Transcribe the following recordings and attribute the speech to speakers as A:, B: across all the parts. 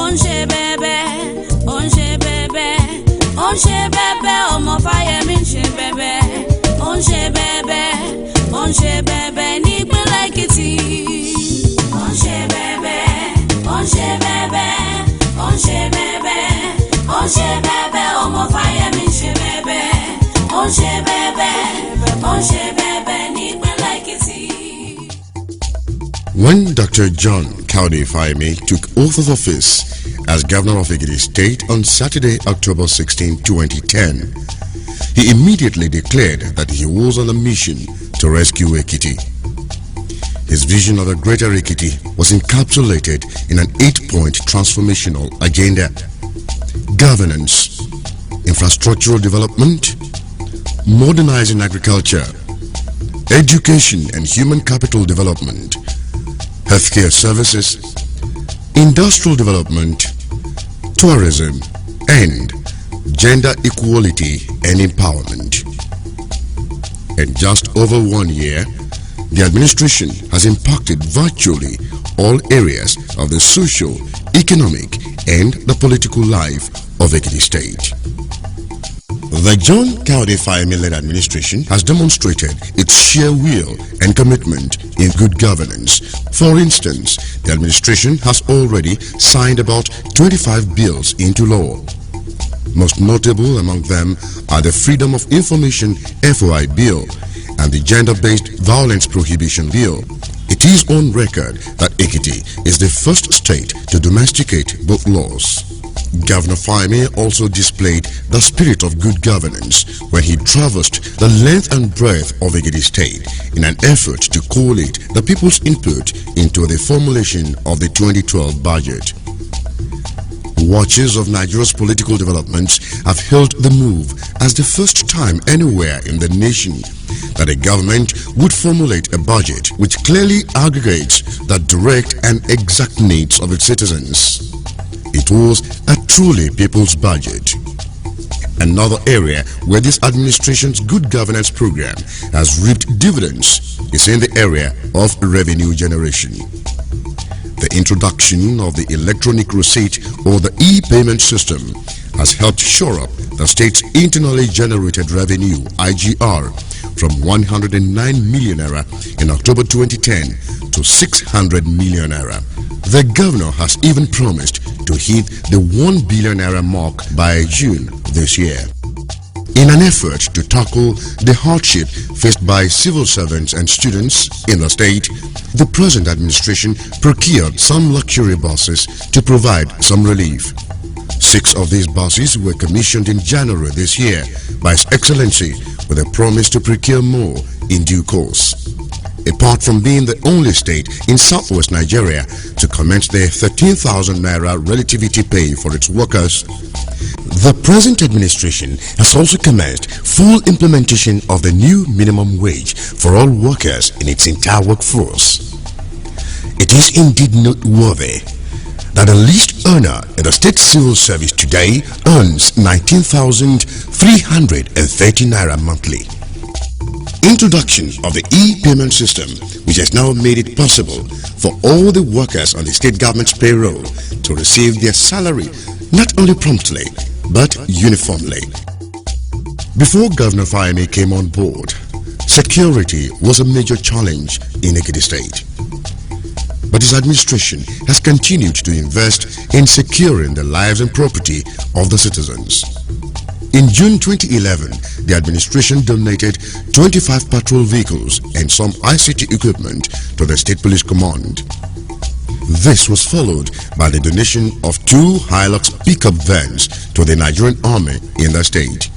A: Onche bebe, onche bebe, onche bebe, omo faye minche bebe, onche bebe, ni like it. Onche bebe, onche bebe, onche bebe, omo faye minche bebe, onche bebe, ni like it.
B: When Dr. John Kaudi Fayemi took oath of office as Governor of Ekiti State on Saturday, October 16, 2010, he immediately declared that he was on a mission to rescue Ekiti. His vision of a greater Ekiti was encapsulated in an 8-point transformational agenda: governance, infrastructural development, modernizing agriculture, education and human capital development, healthcare services, industrial development, tourism, and gender equality and empowerment. In just over 1 year, the administration has impacted virtually all areas of the social, economic, and the political life of Ekiti State. The John Kaudi Fayemi-led administration has demonstrated its sheer will and commitment in good governance. For instance, the administration has already signed about 25 bills into law. Most notable among them are the Freedom of Information FOI Bill and the Gender-Based Violence Prohibition Bill. It is on record that Ekiti is the first state to domesticate both laws. Governor Fayemi also displayed the spirit of good governance when he traversed the length and breadth of Ekiti State in an effort to collate the people's input into the formulation of the 2012 budget. Watchers of Nigeria's political developments have hailed the move as the first time anywhere in the nation that a government would formulate a budget which clearly aggregates the direct and exact needs of its citizens. It was a truly people's budget. Another area where this administration's good governance program has reaped dividends is in the area of revenue generation. The introduction of the electronic receipt or the e-payment system has helped shore up the state's internally generated revenue (IGR) from 109 million naira in October 2010 to 600 million naira. The governor has even promised to hit the 1 billion naira mark by June this year. In an effort to tackle the hardship faced by civil servants and students in the state, the present administration procured some luxury buses to provide some relief. 6 of these buses were commissioned in January this year by His Excellency with a promise to procure more in due course. Apart from being the only state in southwest Nigeria to commence the 13,000 naira relativity pay for its workers, the present administration has also commenced full implementation of the new minimum wage for all workers in its entire workforce. It is indeed noteworthy that the least earner in the state civil service today earns 19,330 naira monthly. Introduction of the e-payment system, which has now made it possible for all the workers on the state government's payroll to receive their salary not only promptly but uniformly. Before Governor Fayemi came on board, security was a major challenge in Ekiti State. But his administration has continued to invest in securing the lives and property of the citizens. In June 2011, the administration donated 25 patrol vehicles and some ICT equipment to the State Police Command. This was followed by the donation of 2 Hilux pickup vans to the Nigerian Army in the state.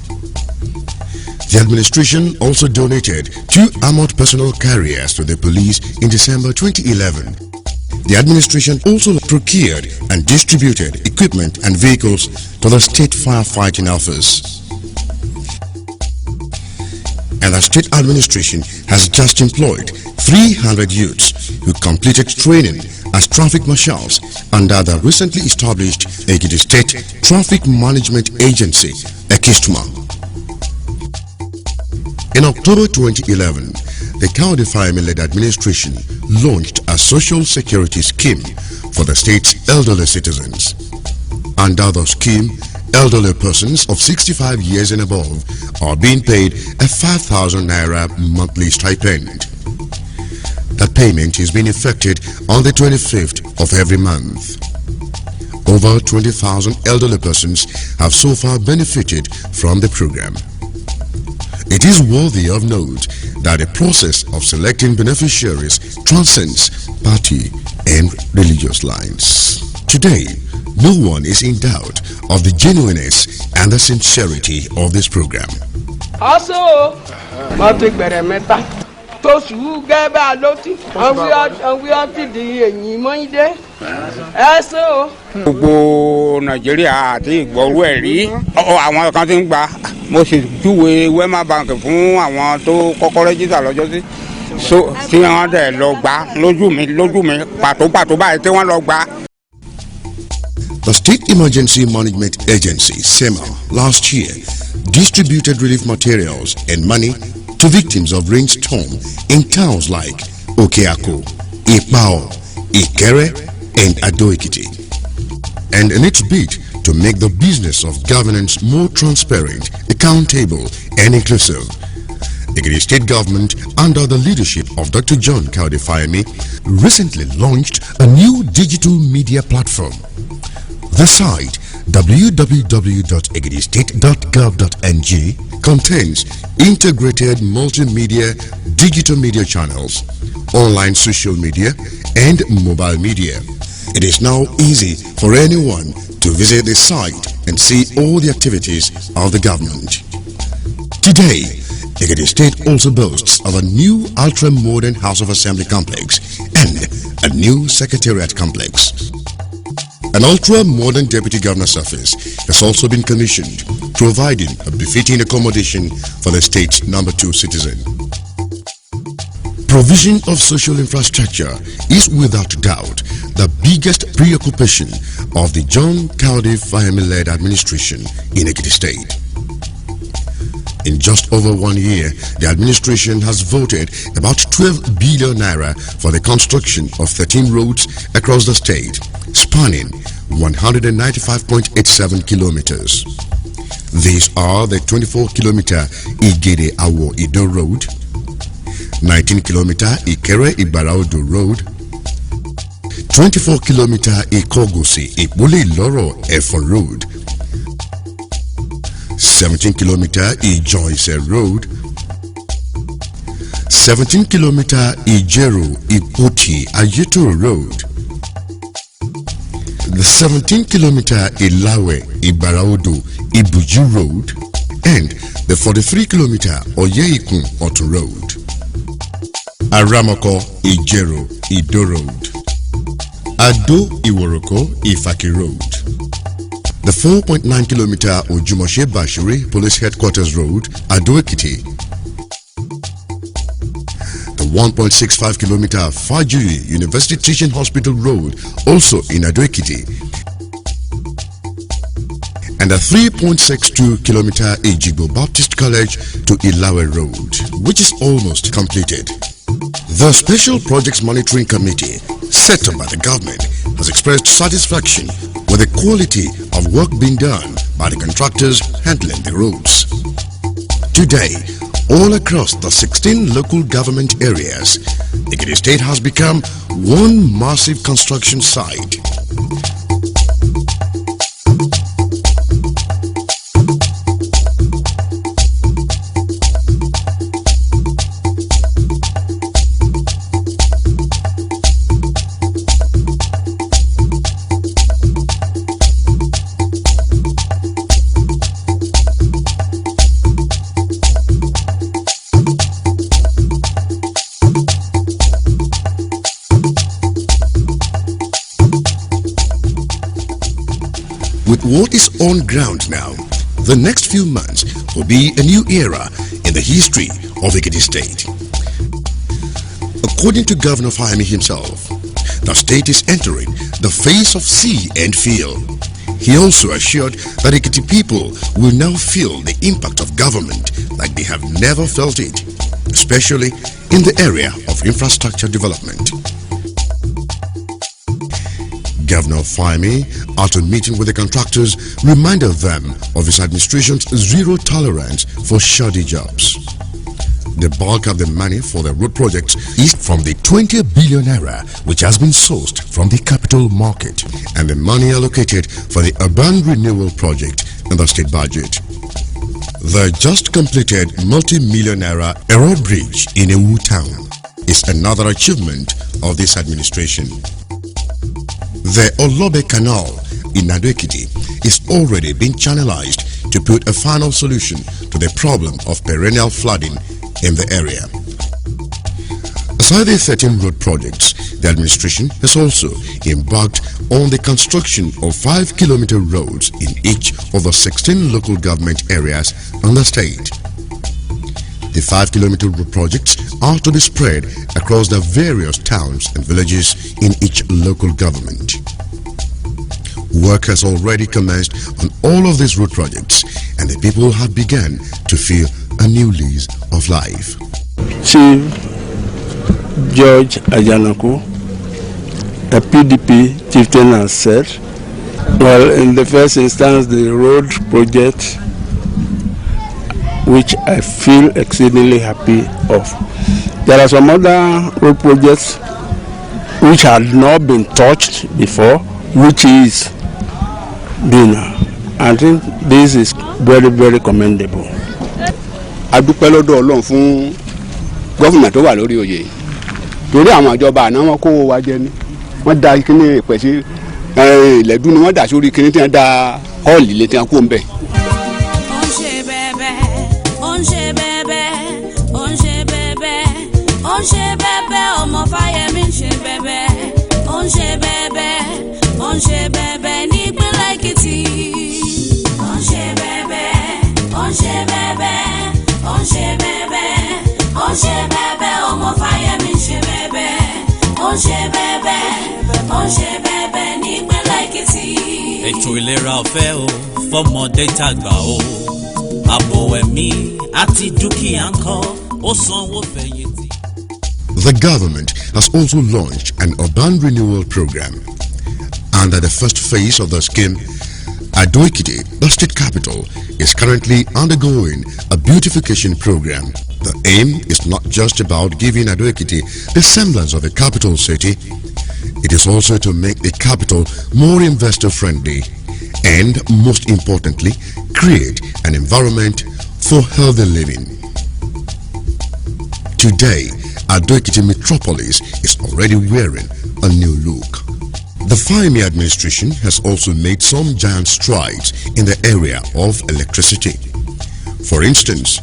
B: The administration also donated 2 armored personnel carriers to the police in December 2011. The administration also procured and distributed equipment and vehicles to the State Firefighting Office. And the state administration has just employed 300 youths who completed training as traffic marshals under the recently established Ekiti State Traffic Management Agency, EKISTMA. In October 2011, the Kaudi Fayemi-led administration launched a social security scheme for the state's elderly citizens. Under the scheme, elderly persons of 65 years and above are being paid a 5,000 naira monthly stipend. That payment is being effected on the 25th of every month. Over 20,000 elderly persons have so far benefited from the program. It is worthy of note that the process of selecting beneficiaries transcends party and religious lines. Today, no one is in doubt of the genuineness and the sincerity of this program.
C: Also, to su gẹ́gẹ́ bá lọ́tí àwọn ọtí di èyí mọ́ ìdẹ́ ẹ̀sọ́.
D: gbogbo nàìjíríà àti ìgbọ̀rú ẹ̀ rí àwọn kan ti ń gbà mo sì júwe Wema Bank fún àwọn tó kọ́kọ́ rẹ́jísà lọ́jọ́ sí tí wọ́n dẹ̀ lọ gbà lójú mi pàtó báyìí tí wọ́n lọ gbà.
B: The State Emergency Management Agency, SEMA, last year distributed relief materials and money to victims of rainstorm in towns like Okeako, Ipao, Ikere, and Ado-Ekiti. And in its bid to make the business of governance more transparent, accountable, and inclusive, Ekiti State Government, under the leadership of Dr. John Kaode Fayemi, recently launched a new digital media platform. The site www.ekitestate.gov.ng contains integrated multimedia digital media channels, online social media, and mobile media. It is now easy for anyone to visit the site and see all the activities of the government. Today, Ekiti State also boasts of a new ultra-modern House of Assembly complex and a new Secretariat complex. An ultra-modern Deputy Governor's office has also been commissioned, providing a befitting accommodation for the state's number 2 citizen. Provision of social infrastructure is without doubt the biggest preoccupation of the John Kaode Fayemi-led administration in Ekiti State. In just over 1 year, the administration has voted about 12 billion naira for the construction of 13 roads across the state, spanning 195.87 kilometers. These are the 24-kilometer Igede-Awo-Ido Road, 19-kilometer Ikere-Igbaraodo Road, 24-kilometer Ikogosi-Ipole-Iloro-Efon Road, 17-kilometer Ijoise Road, 17-kilometer Ijeru-Ipoti-Ayetoro Road, the 17-kilometer Ilawe-Igbaraodo-Ibuju Road, and the 43-kilometer Oyeikun-Otu Road. Aramoko-Ijero-Ido Road, Ado-Iworoko-Ifaki Road, the 4.9-kilometer Ojumoshe-Bashiri Police Headquarters Road, Ado-Ekiti, the 1.65-kilometer Fajiri University Teaching Hospital Road, also in Ado-Ekiti, and the 3.62-kilometer Ejigbo Baptist College to Ilawe Road, which is almost completed. The Special Projects Monitoring Committee, set up by the government, has expressed satisfaction with the quality of work being done by the contractors handling the roads. Today, all across the 16 local government areas, Ekiti State has become one massive construction site. With what is on ground now, the next few months will be a new era in the history of Ekiti State. According to Governor Fayemi himself, the state is entering the phase of see and feel. He also assured that Ekiti people will now feel the impact of government like they have never felt it, especially in the area of infrastructure development. Governor Fayemi, at a meeting with the contractors, reminded them of his administration's zero tolerance for shoddy jobs. The bulk of the money for the road projects is from the 20 billion naira which has been sourced from the capital market and the money allocated for the urban renewal project in the state budget. The just completed multi-million naira Erod Bridge in Ewu town is another achievement of this administration. The Olobe Canal in Ado-Ekiti is already being channelized to put a final solution to the problem of perennial flooding in the area. Aside the 13 road projects, the administration has also embarked on the construction of 5-kilometer roads in each of the 16 local government areas in the state. The 5-kilometer road projects are to be spread across the various towns and villages in each local government. Work has already commenced on all of these road projects, and the people have begun to feel a new lease of life.
E: Chief George Ajanaku, a PDP chieftain, has said, well, in the first instance, the road project, which I feel exceedingly happy of. There are some other road projects which had not been touched before, which is being. I think this is very, very commendable.
F: adúpẹ́ lọ́dọ̀ Ọlọ́run fún gọ́fìnà tó wà lórí oyè torí àwọn ìjọba àná wọn kó wa jẹ ní wọ́n da kíní ìpèsè ìlẹ́dún ni wọ́n dà sórí kíní tí wọ́n da họ́ọ̀lì létí wọn kó ń bẹ̀.
A: ó ń ṣe bẹ́ẹ̀bẹ́ ó ń ṣe bẹ́ẹ̀bẹ́ ó ń ṣe bẹ́ẹ̀bẹ́ ó ń ṣe bẹ́ẹ̀bẹ́ ọmọ Fáyẹmí ń ṣe bẹ́ẹ̀bẹ́ ó ń ṣe bẹ́ẹ̀bẹ́ ó ń ṣe bẹ́ẹ̀bẹ́ nípínlẹ̀ Èkìtì ó ń ṣe bẹ́ẹ̀bẹ́ ó ń ṣe bẹ́ẹ̀bẹ́ ó ń ṣe bẹ́ẹ̀bẹ́ ó ń ṣe bẹ́ẹ̀bẹ́ ọmọ Fáyẹmí ń ṣe bẹ́ẹ̀bẹ́ ó ń ṣe bẹ́ẹ̀bẹ́ ó ń ṣe bẹ́ẹ̀bẹ́ nípínlẹ̀ Èkìtì.
G: ètò ìlera ọ̀fẹ́ o fọmọdé tàgbà o ààbò ẹ̀mí àti dúkìá ńkọ́ ó sanwó fẹ̀yìntì.
B: The government has also launched an urban renewal program. Under the first phase of the scheme, Ado-Ekiti, the state capital, is currently undergoing a beautification program. The aim is not just about giving Ado-Ekiti the semblance of a capital city. It is also to make the capital more investor-friendly and, most importantly, create an environment for healthy living. Today, Ado-Ekiti metropolis is already wearing a new look. The Fayemi administration has also made some giant strides in the area of electricity. For instance,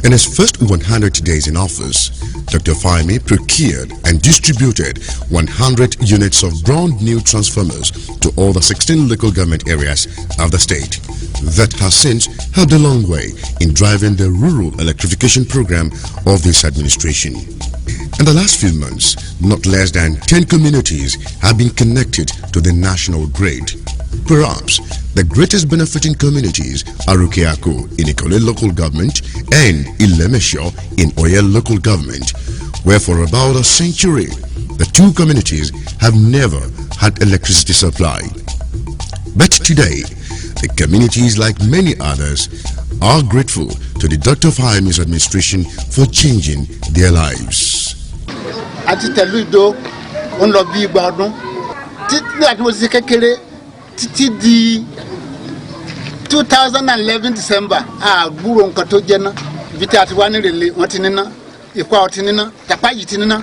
B: in his first 100 days in office, Dr. Fayemi procured and distributed 100 units of brand new transformers to all the 16 local government areas of the state. That has since helped a long way in driving the rural electrification program of this administration. In the last few months, not less than 10 communities have been connected to the national grid. Perhaps the greatest benefiting communities are Ukeako in Ikole local government and Ilemesho in Oye local government, where for about a century, the two communities have never had electricity supply. But today, the communities, like many others, are grateful to the Dr. Fayemi's administration for changing their lives.
H: Àti tẹ̀lú ìdó ń lọ bí igba ọdún títí àti mo ti kékeré títí di 2011 December àgbúrò nǹkan tó jẹ́ ná ibi tí a ti wá nírèlè wọ́n ti níná ìkwá ọtí níná tàpá yìí ti níná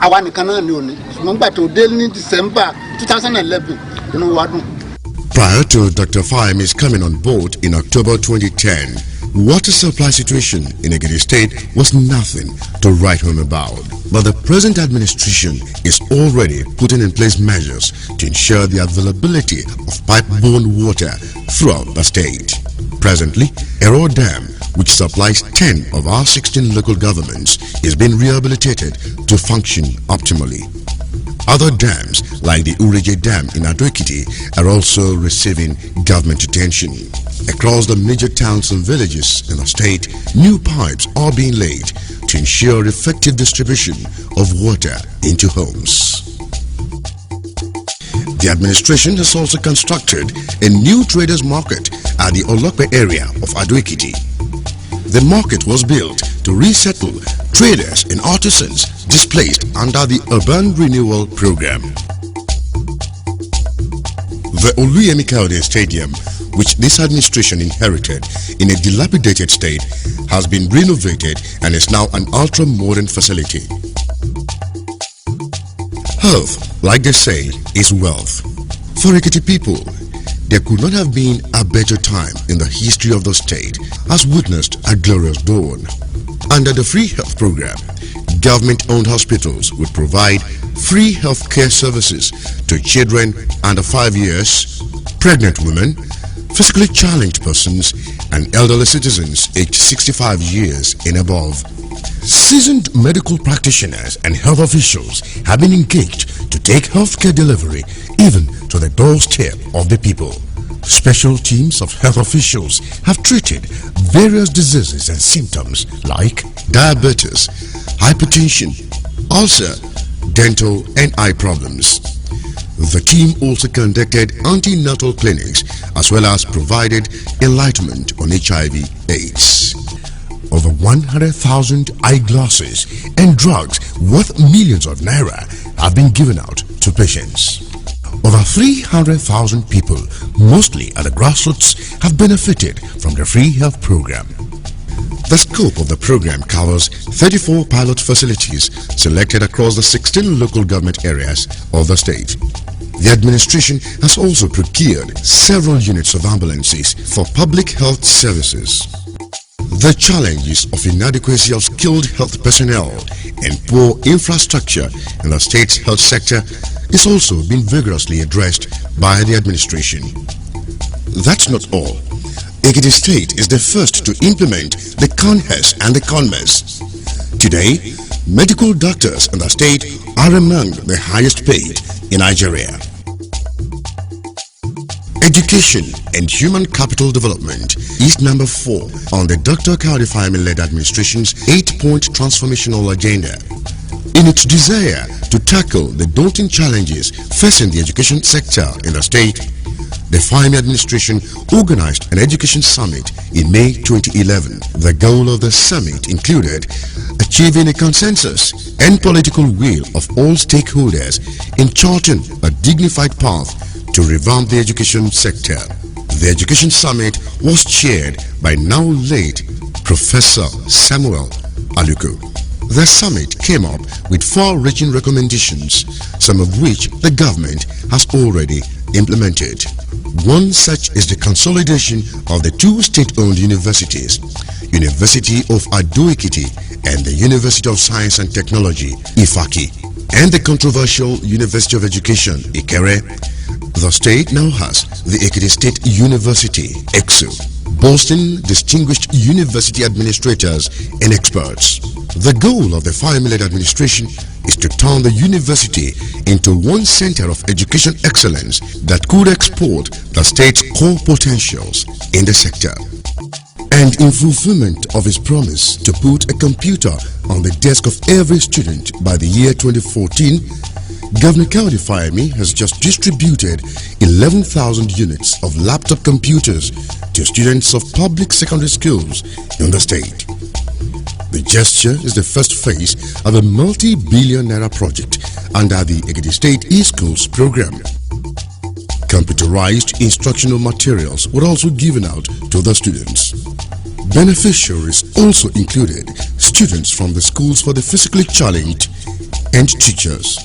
H: àwa nìkan náà ni òní ṣùgbọ́n gbà tó dé ní December 2011 inú wa dùn.
B: Prior to Dr. Fayemi's coming on board in October 2010, water supply situation in Ekiti State was nothing to write home about. But the present administration is already putting in place measures to ensure the availability of pipe-borne water throughout the state. Presently, Erod Dam, which supplies 10 of our 16 local governments, is being rehabilitated to function optimally. Other dams, like the Ureje Dam in Ado-Ekiti, are also receiving government attention. Across the major towns and villages in the state, new pipes are being laid to ensure effective distribution of water into homes. The administration has also constructed a new traders market at the Olokpe area of Ado-Ekiti. The market was built to resettle traders and artisans displaced under the Urban Renewal Program. The Oluyemi Kaode Stadium, which this administration inherited in a dilapidated state, has been renovated and is now an ultra-modern facility. Health, like they say, is wealth. For Ekiti people, there could not have been a better time in the history of the state as witnessed a glorious dawn. Under the Free Health Program, government-owned hospitals would provide free health care services to children under 5 years, pregnant women, physically challenged persons, and elderly citizens aged 65 years and above. Seasoned medical practitioners and health officials have been engaged to take healthcare delivery even to the doorstep of the people. Special teams of health officials have treated various diseases and symptoms like diabetes, hypertension, ulcer, dental and eye problems. The team also conducted antenatal clinics as well as provided enlightenment on HIV/AIDS. Over 100,000 eyeglasses and drugs worth millions of naira have been given out to patients. Over 300,000 people, mostly at the grassroots, have benefited from the Free Health Program. The scope of the program covers 34 pilot facilities selected across the 16 local government areas of the state. The administration has also procured several units of ambulances for public health services. The challenges of inadequacy of skilled health personnel and poor infrastructure in the state's health sector is also being vigorously addressed by the administration. That's not all. Ekiti State is the first to implement the CONHES and the CONMES. Today, medical doctors in the state are among the highest paid in Nigeria. Education and human capital development is number 4 on the Dr. Kaode Fayemi-led administration's 8-point transformational agenda. In its desire to tackle the daunting challenges facing the education sector in the state, the Fayemi administration organized an education summit in May 2011. The goal of the summit included achieving a consensus and political will of all stakeholders in charting a dignified path to revamp the education sector. The education summit was chaired by now late Professor Samuel Aluko. The summit came up with far-reaching recommendations, some of which the government has already implemented. One such is the consolidation of the 2 state-owned universities, University of Ado-Ekiti and the University of Science and Technology, Ifaki, and the controversial University of Education, Ikere. The state now has the Ekiti State University, EXU, boasting distinguished university administrators and experts. The goal of the Fayemi-led administration is to turn the university into one center of education excellence that could export the state's core potentials in the sector. And in fulfillment of his promise to put a computer on the desk of every student by the year 2014, Governor Kaode Fayemi has just distributed 11,000 units of laptop computers to students of public secondary schools in the state. The gesture is the first phase of a multi-billion naira project under the Ekiti State eSchools program. Computerized instructional materials were also given out to the students. Beneficiaries also included students from the schools for the physically challenged and teachers.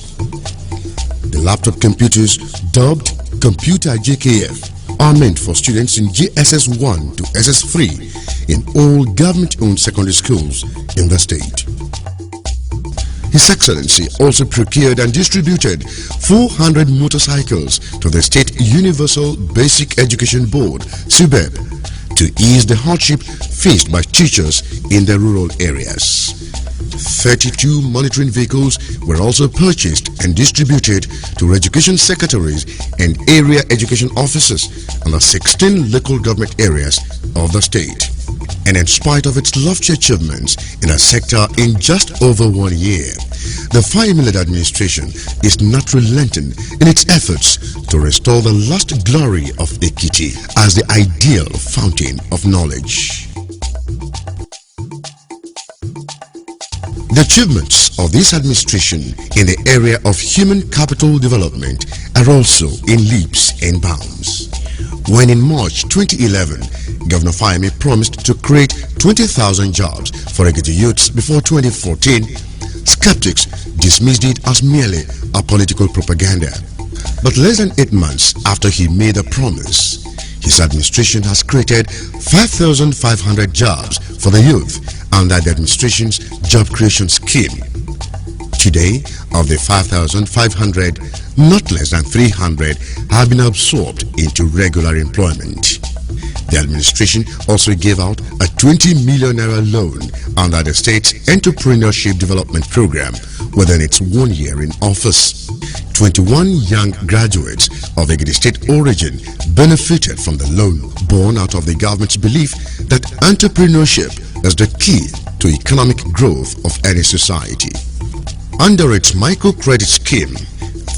B: The laptop computers, dubbed Computer JKF, are meant for students in JSS 1 to SS3 in all government-owned secondary schools in the state. His Excellency also procured and distributed 400 motorcycles to the State Universal Basic Education Board, SUBEB, to ease the hardship faced by teachers in the rural areas. 32 monitoring vehicles were also purchased and distributed to education secretaries and area education officers in the 16 local government areas of the state. And in spite of its lofty achievements in a sector in just over 1 year, the Fayemi-led administration is not relenting in its efforts to restore the lost glory of Ekiti as the ideal fountain of knowledge. The achievements of this administration in the area of human capital development are also in leaps and bounds. When in March 2011, Governor Fayemi promised to create 20,000 jobs for Ekiti youths before 2014, skeptics dismissed it as merely a political propaganda. But less than 8 months after he made the promise, his administration has created 5,500 jobs for the youth under the administration's job creation scheme. Today, of the 5,500, not less than 300 have been absorbed into regular employment. The administration also gave out a 20 million naira loan under the state's entrepreneurship development program within its 1 year in office. 21 young graduates of Ekiti State origin benefited from the loan, born out of the government's belief that entrepreneurship is the key to economic growth of any society. Under its microcredit scheme,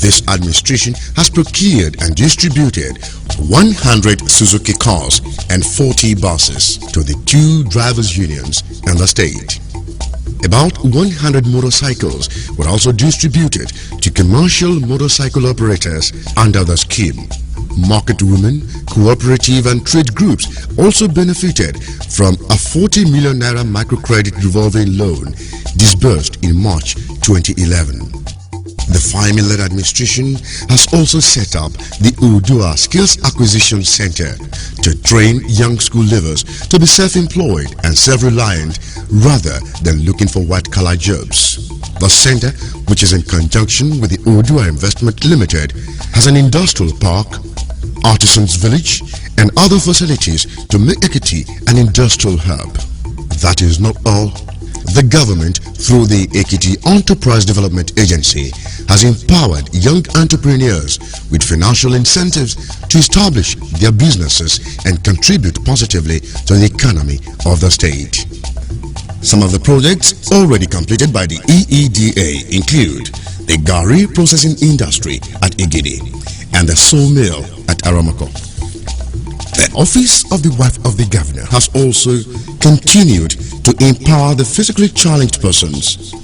B: this administration has procured and distributed 100 Suzuki cars and 40 buses to the 2 drivers' unions in the state. About 100 motorcycles were also distributed to commercial motorcycle operators under the scheme. Market women, cooperative and trade groups also benefited from a 40 million naira microcredit revolving loan disbursed in March 2011. The Fayemi-led administration has also set up the Udua Skills Acquisition Center to train young school leavers to be self-employed and self-reliant rather than looking for white-collar jobs. The center, which is in conjunction with the Udua Investment Limited, has an industrial park, artisans village and other facilities to make Ekiti an industrial hub. That is not all. The government, through the Ekiti Enterprise Development Agency, has empowered young entrepreneurs with financial incentives to establish their businesses and contribute positively to the economy of the state. Some of the projects already completed by the EEDA include the Gari Processing Industry at Igidi and the Sawmill at Aramako. The Office of the Wife of the Governor has also continued to empower the physically challenged persons.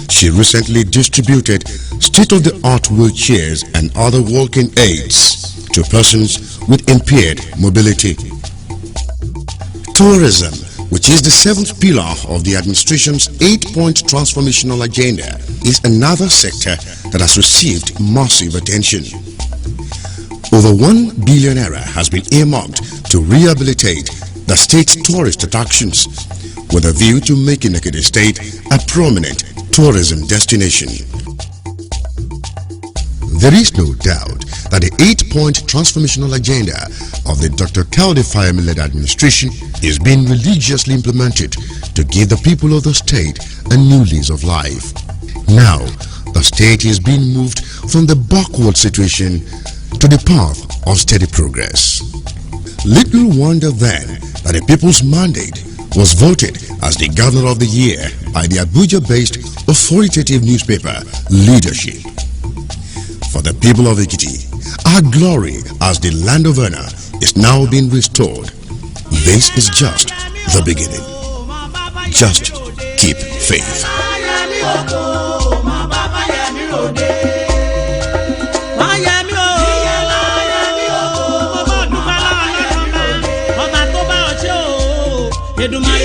B: She recently distributed state-of-the-art wheelchairs and other walking aids to persons with impaired mobility. Tourism, which is the 7th pillar of the administration's 8-point transformational agenda, is another sector that has received massive attention. Over 1 billion naira has been earmarked to rehabilitate the state's tourist attractions with a view to making Ekiti State a prominent tourism destination. There is no doubt that the 8-point transformational agenda of the Dr. Kaode Fayemi-led administration is being religiously implemented to give the people of the state a new lease of life. Now, the state is being moved from the backward situation to the path of steady progress. Little wonder then that the People's Mandate was voted as the Governor of the Year by the Abuja-based authoritative newspaper Leadership. For the people of Ekiti, our glory as the land of honor is now being restored. This is just the beginning. Just keep faith.
G: Eduma